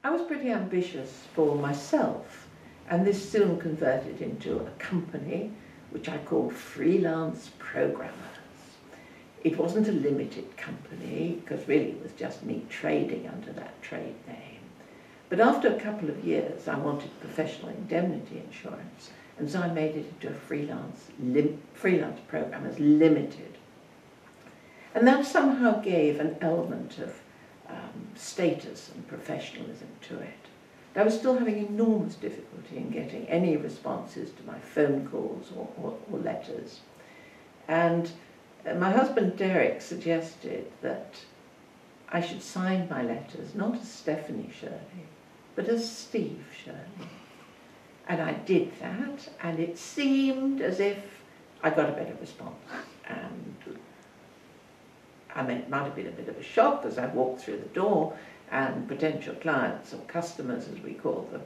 I was pretty ambitious for myself, and this soon converted into a company which I called Freelance Programmers. It wasn't a limited company, because really it was just me trading under that trade name. But after a couple of years, I wanted professional indemnity insurance, and so I made it into a Freelance Programmers Limited. And that somehow gave an element of status and professionalism to it. I was still having enormous difficulty in getting any responses to my phone calls or letters. And my husband Derek suggested that I should sign my letters not as Stephanie Shirley, but as Steve Shirley. And I did that, and it seemed as if I got a better response. And I mean, it might have been a bit of a shock as I walked through the door and potential clients, or customers as we call them,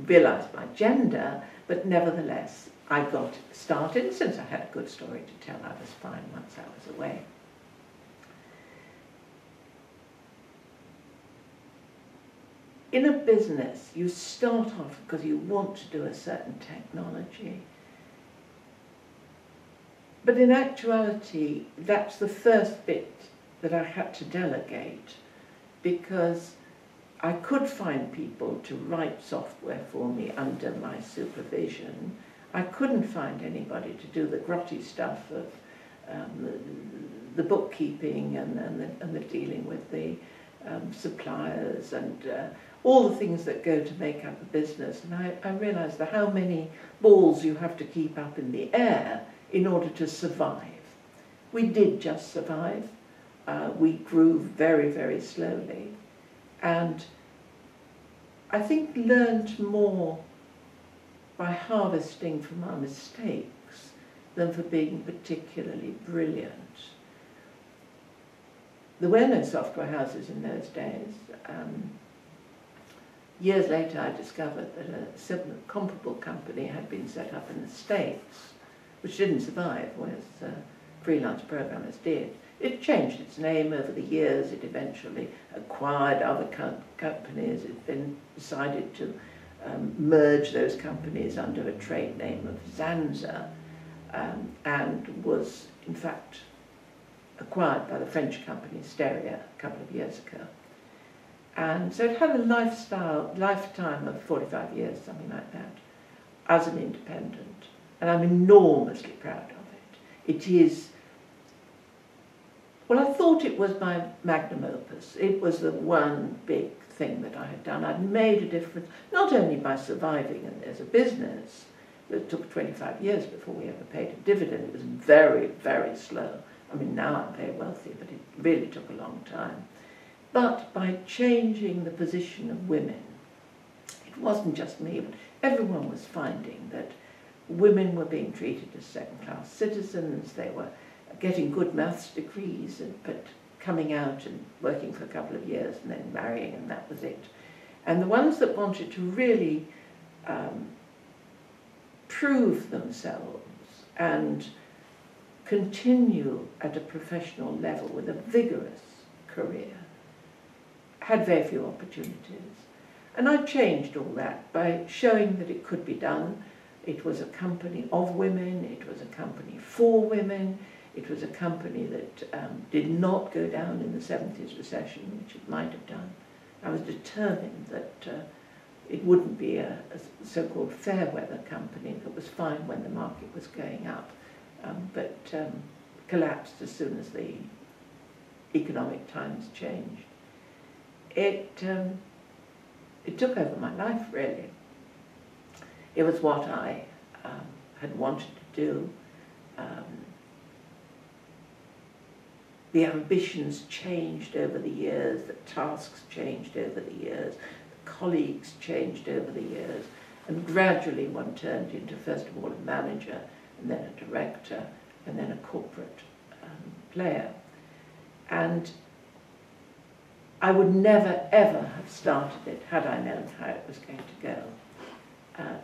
realised my gender, but nevertheless I got started. Since I had a good story to tell, I was fine once I was away. In a business, you start off because you want to do a certain technology. But in actuality, that's the first bit that I had to delegate, because I could find people to write software for me under my supervision. I couldn't find anybody to do the grotty stuff of the bookkeeping and the dealing with the suppliers and all the things that go to make up a business. And I realised that how many balls you have to keep up in the air in order to survive. We did just survive. We grew very, very slowly, and I think learned more by harvesting from our mistakes than for being particularly brilliant. There were no software houses in those days. Years later I discovered that a similar comparable company had been set up in the States, which didn't survive, whereas Freelance Programmers did. It changed its name over the years. It eventually acquired other companies. It's been decided to merge those companies under a trade name of Xansa, and was in fact acquired by the French company Stereo a couple of years ago. And so it had a lifetime of 45 years, something like that, as an independent. And I'm enormously proud of it. It is, well, I thought it was my magnum opus. It was the one big thing that I had done. I'd made a difference, not only by surviving as a business. It took 25 years before we ever paid a dividend. It was very, very slow. I mean, now I'm very wealthy, but it really took a long time. But by changing the position of women, it wasn't just me, but everyone was finding that women were being treated as second-class citizens. They were getting good maths degrees, but coming out and working for a couple of years and then marrying, and that was it. And the ones that wanted to really prove themselves and continue at a professional level with a vigorous career had very few opportunities. And I changed all that by showing that it could be done. It was a company of women, it was a company for women, it was a company that did not go down in the 70s recession, which it might have done. I was determined that it wouldn't be a so-called fair weather company that was fine when the market was going up, but collapsed as soon as the economic times changed. It took over my life, really. It was what I had wanted to do. The ambitions changed over the years, the tasks changed over the years, the colleagues changed over the years, and gradually one turned into, first of all, a manager, and then a director, and then a corporate player. And I would never, ever have started it had I known how it was going to go.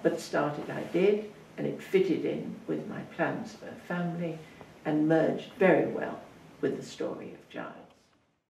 But started I did, and it fitted in with my plans for a family and merged very well with the story of Giles.